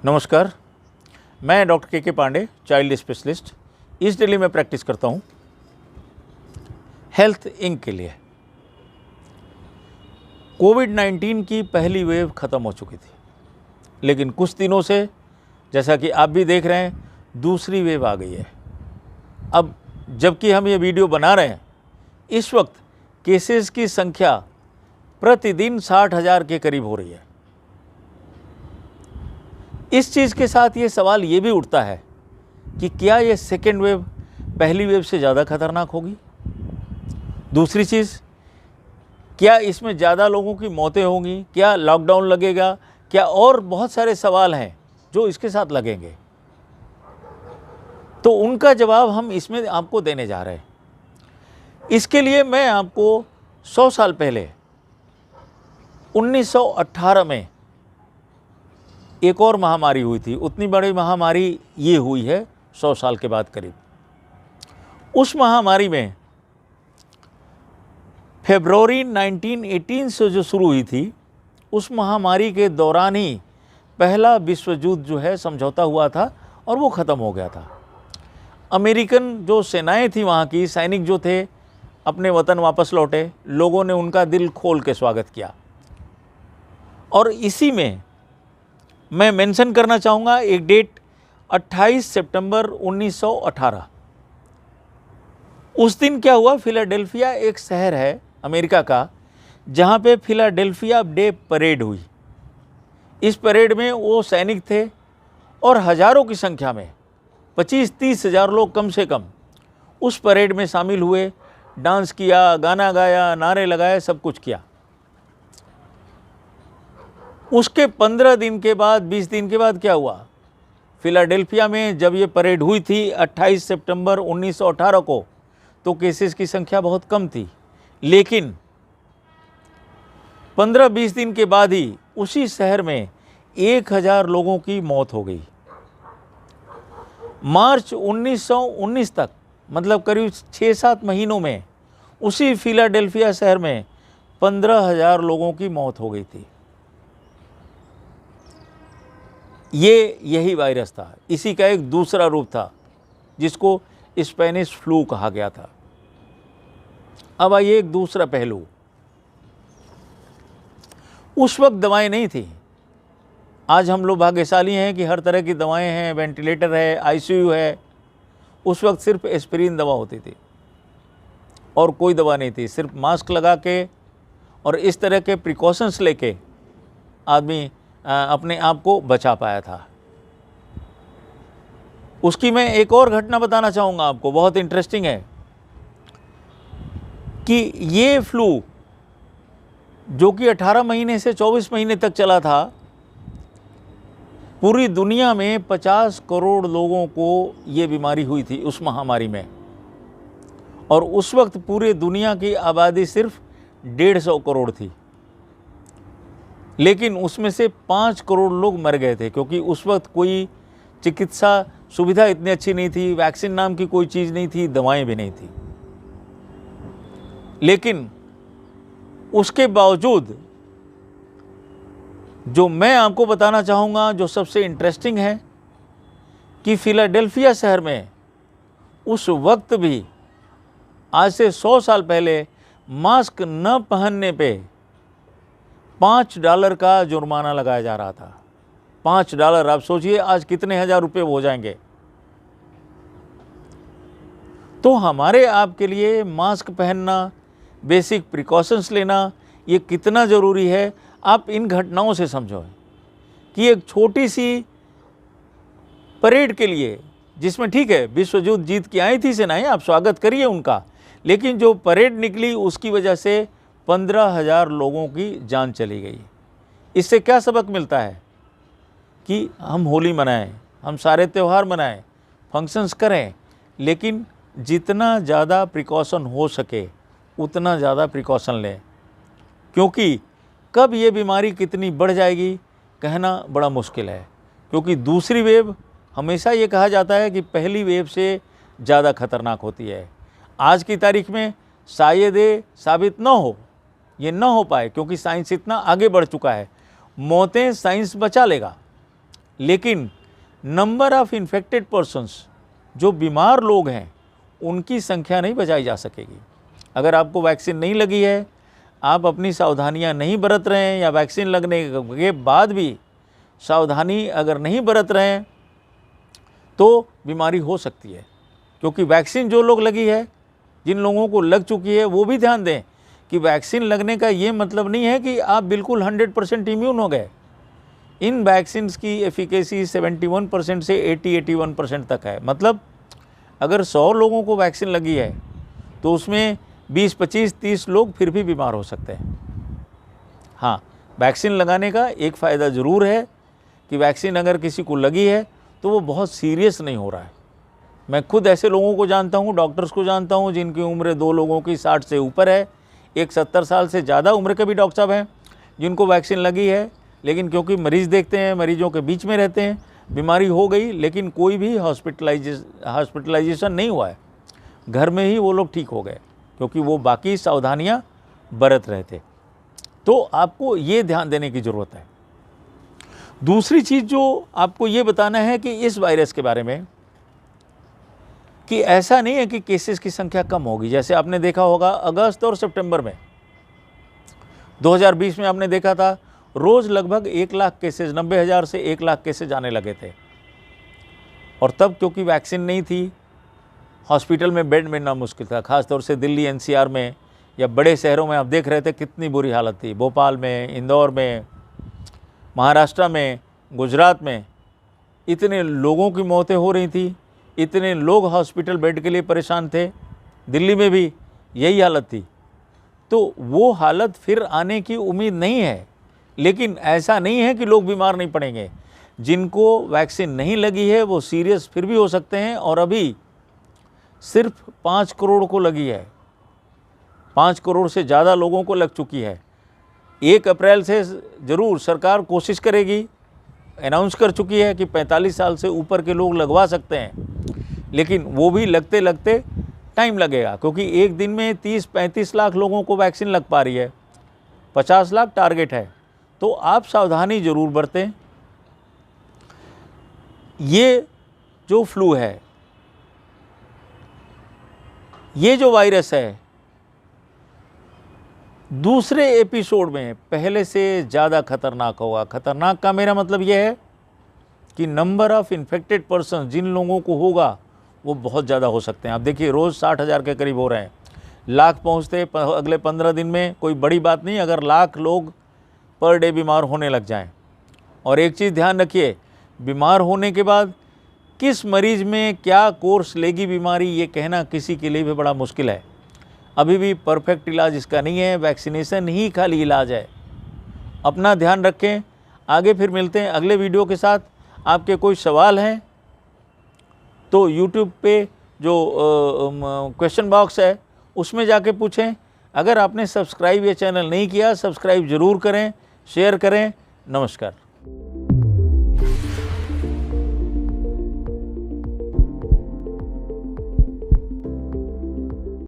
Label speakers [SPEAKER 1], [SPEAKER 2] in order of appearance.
[SPEAKER 1] नमस्कार, मैं doctor K Pandey, child specialist. East Delhi में प्रैक्टिस करता हूँ हेल्थ इंक के लिए। कोविड-19 की पहली वेव ख़त्म हो चुकी थी, लेकिन कुछ दिनों से, जैसा कि आप भी देख रहे हैं, दूसरी वेव आ गई है। अब जबकि हम ये वीडियो बना रहे हैं, इस वक्त केसेस की संख्या प्रतिदिन 60,000 के करीब हो रही है। इस चीज़ के साथ ये सवाल ये भी उठता है कि क्या ये सेकेंड वेव पहली वेव से ज़्यादा खतरनाक होगी? दूसरी चीज़, क्या इसमें ज़्यादा लोगों की मौतें होंगी? क्या लॉकडाउन लगेगा? क्या और बहुत सारे सवाल हैं जो इसके साथ लगेंगे। तो उनका जवाब हम इसमें आपको देने जा रहे हैं। इसके लिए मैं आपको 100 साल पहले 1918 में एक और महामारी हुई थी। उतनी बड़ी महामारी ये हुई है 100 साल के बाद करीब। उस महामारी में फरवरी 1918 से जो शुरू हुई थी, उस महामारी के दौरान ही पहला विश्व युद्ध जो है समझौता हुआ था और वो ख़त्म हो गया था। अमेरिकन जो सेनाएं थी, वहाँ की सैनिक जो थे, अपने वतन वापस लौटे। लोगों ने उनका दिल खोल के स्वागत किया। और इसी में मैं मेंशन करना चाहूँगा एक डेट, 28 सितंबर 1918। उस दिन क्या हुआ, फिलाडेल्फिया एक शहर है अमेरिका का, जहाँ पे फिलाडेल्फिया डे परेड हुई। इस परेड में वो सैनिक थे और हज़ारों की संख्या में 25-30 हज़ार लोग कम से कम उस परेड में शामिल हुए। डांस किया, गाना गाया, नारे लगाए, सब कुछ किया। उसके 15 दिन के बाद, 20 दिन के बाद क्या हुआ, फिलाडेल्फिया में जब ये परेड हुई थी 28 सितंबर 1918 को, तो केसेस की संख्या बहुत कम थी। लेकिन 15-20 दिन के बाद ही उसी शहर में 1000 लोगों की मौत हो गई। मार्च 1919 तक, मतलब करीब 6-7 महीनों में, उसी फिलाडेल्फिया शहर में 15,000 लोगों की मौत हो गई थी। यही वायरस था। इसी का एक दूसरा रूप था जिसको स्पेनिश फ्लू कहा गया था। अब आइए एक दूसरा पहलू। उस वक्त दवाएं नहीं थी। आज हम लोग भाग्यशाली हैं कि हर तरह की दवाएं हैं, वेंटिलेटर है, आईसीयू है। उस वक्त सिर्फ एस्पिरिन दवा होती थी और कोई दवा नहीं थी। सिर्फ मास्क लगा के और इस तरह के प्रिकॉशंस लेके आदमी अपने आप को बचा पाया था। उसकी मैं एक और घटना बताना चाहूँगा आपको, बहुत इंटरेस्टिंग है कि ये फ्लू जो कि 18 महीने से 24 महीने तक चला था, पूरी दुनिया में 50 करोड़ लोगों को ये बीमारी हुई थी उस महामारी में। और उस वक्त पूरे दुनिया की आबादी सिर्फ 150 करोड़ थी। लेकिन उसमें से 5 करोड़ लोग मर गए थे, क्योंकि उस वक्त कोई चिकित्सा सुविधा इतनी अच्छी नहीं थी, वैक्सीन नाम की कोई चीज़ नहीं थी, दवाएं भी नहीं थी। लेकिन उसके बावजूद जो मैं आपको बताना चाहूँगा, जो सबसे इंटरेस्टिंग है, कि फिलाडेल्फिया शहर में उस वक्त भी, आज से 100 साल पहले, मास्क न पहनने पे $5 का जुर्माना लगाया जा रहा था। $5। आप सोचिए आज कितने हज़ार रुपये हो जाएंगे। तो हमारे आपके लिए मास्क पहनना, बेसिक प्रिकॉशंस लेना, ये कितना ज़रूरी है, आप इन घटनाओं से समझो कि एक छोटी सी परेड के लिए, जिसमें ठीक है विश्व युद्ध जीत के आई थी सेनाएं, आप स्वागत करिए उनका, लेकिन जो परेड निकली उसकी वजह से 15,000 लोगों की जान चली गई। इससे क्या सबक मिलता है कि हम होली मनाएं, हम सारे त्यौहार मनाएं, फंक्शंस करें, लेकिन जितना ज़्यादा प्रिकॉशन हो सके उतना ज़्यादा प्रिकॉशन लें, क्योंकि कब ये बीमारी कितनी बढ़ जाएगी कहना बड़ा मुश्किल है। क्योंकि दूसरी वेव, हमेशा ये कहा जाता है कि पहली वेव से ज़्यादा खतरनाक होती है। आज की तारीख में शायद ये साबित न हो, ये न हो पाए, क्योंकि साइंस इतना आगे बढ़ चुका है। मौतें साइंस बचा लेगा, लेकिन नंबर ऑफ इन्फेक्टेड पर्सन्स, जो बीमार लोग हैं, उनकी संख्या नहीं बचाई जा सकेगी। अगर आपको वैक्सीन नहीं लगी है, आप अपनी सावधानियां नहीं बरत रहे हैं, या वैक्सीन लगने के बाद भी सावधानी अगर नहीं बरत रहे हैं, तो बीमारी हो सकती है। क्योंकि वैक्सीन जो लोग लगी है, जिन लोगों को लग चुकी है, वो भी ध्यान दें कि वैक्सीन लगने का ये मतलब नहीं है कि आप बिल्कुल 100% इम्यून हो गए। इन वैक्सीन्स की एफिकेसी 71% से 80-81% तक है। मतलब अगर 100 लोगों को वैक्सीन लगी है, तो उसमें 20, 25, 30 लोग फिर भी बीमार हो सकते हैं। हाँ, वैक्सीन लगाने का एक फ़ायदा ज़रूर है कि वैक्सीन अगर किसी को लगी है तो वो बहुत सीरियस नहीं हो रहा है। मैं खुद ऐसे लोगों को जानता हूँ, डॉक्टर्स को जानता हूँ, जिनकी उम्र 2 लोगों की 60 से ऊपर है। एक 70 साल से ज़्यादा उम्र के भी डॉक्टर साहब हैं जिनको वैक्सीन लगी है, लेकिन क्योंकि मरीज़ देखते हैं, मरीजों के बीच में रहते हैं, बीमारी हो गई, लेकिन कोई भी हॉस्पिटलाइजेशन नहीं हुआ है। घर में ही वो लोग ठीक हो गए, क्योंकि वो बाकी सावधानियाँ बरत रहे थे। तो आपको ये ध्यान देने की ज़रूरत है। दूसरी चीज़ जो आपको ये बताना है कि इस वायरस के बारे में, कि ऐसा नहीं है कि केसेस की संख्या कम होगी। जैसे आपने देखा होगा अगस्त और सितंबर में 2020 में आपने देखा था, रोज़ लगभग 1 लाख केसेस, 90,000 से 1 लाख केसेस आने लगे थे। और तब क्योंकि वैक्सीन नहीं थी, हॉस्पिटल में बेड मिलना मुश्किल था। ख़ासतौर से दिल्ली एनसीआर में या बड़े शहरों में आप देख रहे थे कितनी बुरी हालत थी। भोपाल में, इंदौर में, महाराष्ट्र में, गुजरात में इतने लोगों की मौतें हो रही थी, इतने लोग हॉस्पिटल बेड के लिए परेशान थे। दिल्ली में भी यही हालत थी। तो वो हालत फिर आने की उम्मीद नहीं है। लेकिन ऐसा नहीं है कि लोग बीमार नहीं पड़ेंगे। जिनको वैक्सीन नहीं लगी है वो सीरियस फिर भी हो सकते हैं। और अभी सिर्फ 5 करोड़ को लगी है, 5 करोड़ से ज़्यादा लोगों को लग चुकी है। 1 अप्रैल से ज़रूर सरकार कोशिश करेगी, अनाउंस कर चुकी है कि 45 साल से ऊपर के लोग लगवा सकते हैं, लेकिन वो भी लगते लगते टाइम लगेगा। क्योंकि एक दिन में 30-35 लाख लोगों को वैक्सीन लग पा रही है, 50 लाख टारगेट है। तो आप सावधानी ज़रूर बरतें। ये जो फ्लू है, ये जो वायरस है, दूसरे एपिसोड में पहले से ज़्यादा खतरनाक होगा। खतरनाक का मेरा मतलब यह है कि नंबर ऑफ़ इन्फेक्टेड पर्सन जिन लोगों को होगा वो बहुत ज़्यादा हो सकते हैं। आप देखिए रोज़ 60,000 के करीब हो रहे हैं, लाख पहुँचते अगले 15 दिन में। कोई बड़ी बात नहीं अगर लाख लोग पर डे बीमार होने लग जाएं। और एक चीज़ ध्यान रखिए, बीमार होने के बाद किस मरीज़ में क्या कोर्स लेगी बीमारी, ये कहना किसी के लिए भी बड़ा मुश्किल है। अभी भी परफेक्ट इलाज इसका नहीं है, वैक्सीनेशन ही खाली इलाज है। अपना ध्यान रखें। आगे फिर मिलते हैं अगले वीडियो के साथ। आपके कोई सवाल हैं तो यूट्यूब पे जो क्वेश्चन बॉक्स है उसमें जाके पूछें। अगर आपने सब्सक्राइब ये चैनल नहीं किया, सब्सक्राइब ज़रूर करें, शेयर करें। नमस्कार।